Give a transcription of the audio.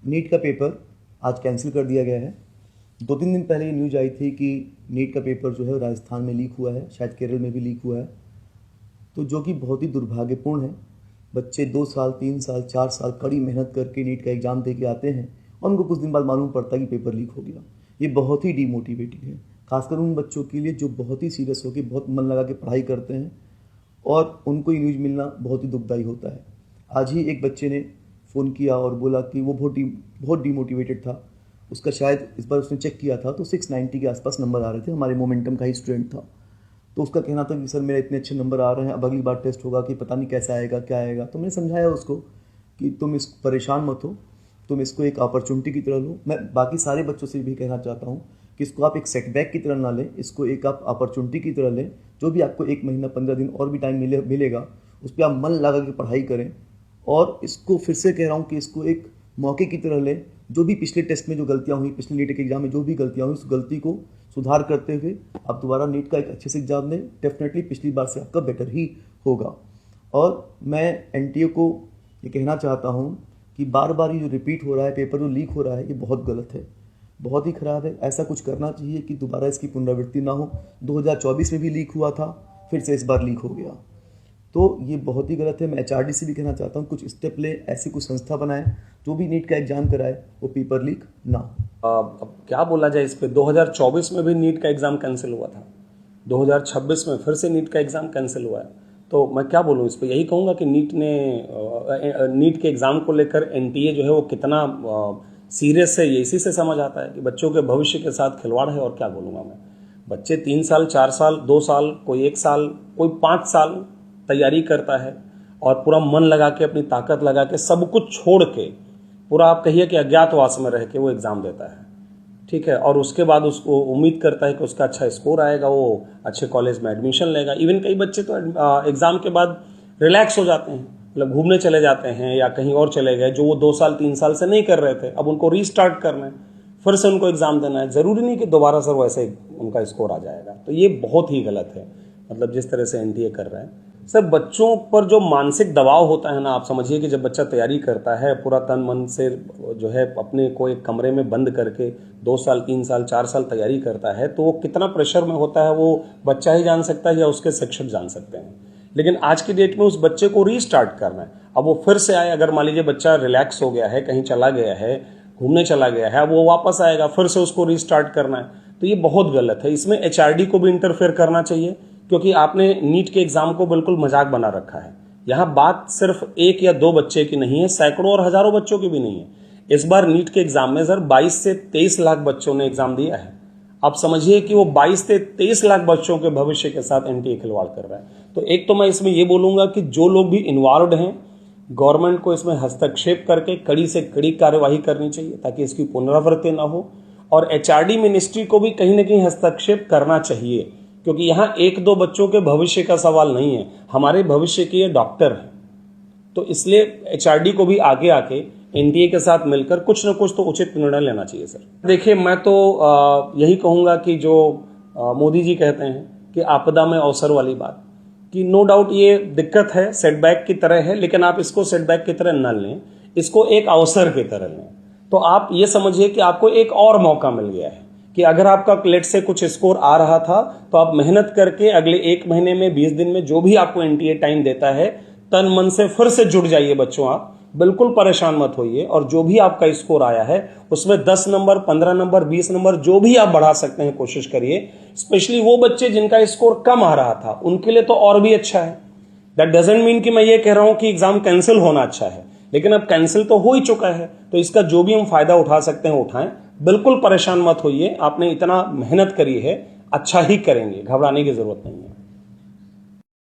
NEET का paper आज cancel कर दिया गया है। 2-3 दिन पहले ये न्यूज़ आई थी कि नीट का पेपर जो है राजस्थान में लीक हुआ है, शायद केरल में भी लीक हुआ है, तो जो कि बहुत ही दुर्भाग्यपूर्ण है। बच्चे 2 साल, 3 साल, 4 साल कड़ी मेहनत करके नीट का एग्ज़ाम दे के आते हैं और उनको कुछ दिन बाद मालूम पड़ता है कि पेपर लीक हो गया। ये बहुत ही डीमोटिवेटिंग है, खासकर उन बच्चों के लिए जो बहुत ही सीरियस होकर बहुत मन लगा के पढ़ाई करते हैं और उनको ये न्यूज़ मिलना बहुत ही दुखदायी होता है। आज ही एक बच्चे ने फ़ोन किया और बोला कि वो बहुत डीमोटिवेटेड था। उसका शायद इस बार उसने चेक किया था तो 690 के आसपास नंबर आ रहे थे, हमारे मोमेंटम का ही स्टूडेंट था। तो उसका कहना था कि सर मेरे इतने अच्छे नंबर आ रहे हैं, अब अगली बार टेस्ट होगा कि पता नहीं कैसा आएगा, क्या आएगा। तो मैंने समझाया उसको कि तुम इस परेशान मत हो, तुम इसको एक अपॉर्चुनिटी की तरह लो। मैं बाकी सारे बच्चों से भी कहना चाहता हूँ कि इसको आप एक सेटबैक की तरह ना लें, इसको एक आप अपॉर्चुनिटी की तरह लें। जो भी आपको 1 महीना 15 दिन और भी टाइम मिलेगा, उस पर आप मन लगा के पढ़ाई करें और इसको फिर से कह रहा हूँ कि इसको एक मौके की तरह लें। जो भी पिछले टेस्ट में जो गलतियाँ हुई, पिछले नीट के एग्जाम में जो भी गलतियाँ हुई, उस गलती को सुधार करते हुए आप दोबारा नीट का एक अच्छे से एग्जाम दें। डेफिनेटली पिछली बार से आपका बेटर ही होगा। और मैं एनटीए को ये कहना चाहता हूँ कि बार बार ये जो रिपीट हो रहा है, पेपर जो लीक हो रहा है, ये बहुत गलत है, बहुत ही ख़राब है। ऐसा कुछ करना चाहिए कि दोबारा इसकी पुनरावृत्ति ना हो। 2024 में भी लीक हुआ था, फिर से इस बार लीक हो गया, तो ये बहुत ही गलत है। मैं एचआरडी से भी कहना चाहता हूँ कुछ स्टेप ले, ऐसी कुछ संस्था बनाए जो भी नीट का एग्जाम कराए वो पेपर लीक ना हो। अब क्या बोला जाए इस पे। 2024 में भी नीट का एग्ज़ाम कैंसिल हुआ था, 2026 में फिर से नीट का एग्ज़ाम कैंसिल हुआ है। तो मैं क्या बोलूँ इस पे, यही कहूँगा कि नीट के एग्ज़ाम को लेकर एनटीए जो है वो कितना सीरियस है, ये इसी से समझ आता है कि बच्चों के भविष्य के साथ खिलवाड़ है। और क्या बोलूँगा मैं, बच्चे 3 साल, 4 साल, 2 साल, कोई 1 साल, कोई 5 साल तैयारी करता है और पूरा मन लगा के, अपनी ताकत लगा के, सब कुछ छोड़ के, पूरा आप कहिए कि अज्ञातवास में रह के वो एग्ज़ाम देता है, ठीक है। और उसके बाद उसको उम्मीद करता है कि उसका अच्छा स्कोर आएगा, वो अच्छे कॉलेज में एडमिशन लेगा। इवन कई बच्चे तो एग्ज़ाम के बाद रिलैक्स हो जाते हैं, मतलब घूमने चले जाते हैं या कहीं और चले गए, जो वो 2 साल 3 साल से नहीं कर रहे थे। अब उनको रीस्टार्ट करना है, फिर से उनको एग्ज़ाम देना है। ज़रूरी नहीं कि दोबारा से वैसे उनका स्कोर आ जाएगा। तो ये बहुत ही गलत है, मतलब जिस तरह से एनटीए कर रहा है। सर, बच्चों पर जो मानसिक दबाव होता है ना, आप समझिए कि जब बच्चा तैयारी करता है पूरा तन मन से, जो है अपने को एक कमरे में बंद करके 2 साल, 3 साल, 4 साल तैयारी करता है, तो वो कितना प्रेशर में होता है वो बच्चा ही जान सकता है या उसके शिक्षक जान सकते हैं। लेकिन आज की डेट में उस बच्चे को रीस्टार्ट करना है। अब वो फिर से आए, अगर मान लीजिए बच्चा रिलैक्स हो गया है, कहीं चला गया है, घूमने चला गया है, अब वो वापस आएगा, फिर से उसको रीस्टार्ट करना है, तो ये बहुत गलत है। इसमें एचआरडी को भी इंटरफेयर करना चाहिए, क्योंकि आपने नीट के एग्जाम को बिल्कुल मजाक बना रखा है। यहाँ बात सिर्फ 1 या 2 बच्चे की नहीं है, सैकड़ों और हजारों बच्चों की भी नहीं है। इस बार नीट के एग्जाम में सर 22 से 23 लाख बच्चों ने एग्जाम दिया है। आप समझिए कि वो 22 से 23 लाख बच्चों के भविष्य के साथ एनटीए खिलवाड़ कर रहा है। तो एक तो मैं इसमें ये बोलूंगा कि जो लोग भी इन्वॉल्व हैं, गवर्नमेंट को इसमें हस्तक्षेप करके कड़ी से कड़ी कार्यवाही करनी चाहिए ताकि इसकी पुनरावृत्ति ना हो। और एचआरडी मिनिस्ट्री को भी कहीं ना कहीं हस्तक्षेप करना चाहिए, क्योंकि यहाँ 1-2 बच्चों के भविष्य का सवाल नहीं है, हमारे भविष्य के ये डॉक्टर हैं। तो इसलिए एचआरडी को भी आगे आके एनटीए के साथ मिलकर कुछ न कुछ तो उचित निर्णय लेना चाहिए सर। देखिए, मैं तो यही कहूँगा कि जो मोदी जी कहते हैं कि आपदा में अवसर वाली बात, कि नो डाउट ये दिक्कत है, सेटबैक की तरह है, लेकिन आप इसको सेटबैक की तरह न लें, इसको एक अवसर की तरह लें। तो आप ये समझिए कि आपको एक और मौका मिल गया है कि अगर आपका लेट से कुछ स्कोर आ रहा था, तो आप मेहनत करके अगले 1 महीने में, 20 दिन में, जो भी आपको एनटीए टाइम देता है, तन मन से फिर से जुड़ जाइए बच्चों। आप बिल्कुल परेशान मत होइए और जो भी आपका स्कोर आया है उसमें 10 नंबर, 15 नंबर, 20 नंबर जो भी आप बढ़ा सकते हैं कोशिश करिए। स्पेशली वो बच्चे जिनका स्कोर कम आ रहा था उनके लिए तो और भी अच्छा है। दैट डजंट मीन कि मैं ये कह रहा हूं कि एग्जाम कैंसिल होना अच्छा है, लेकिन अब कैंसिल तो हो ही चुका है, तो इसका जो भी हम फायदा उठा सकते हैं उठाएं। बिल्कुल परेशान मत होइए, आपने इतना मेहनत करी है, अच्छा ही करेंगे, घबराने की जरूरत नहीं है।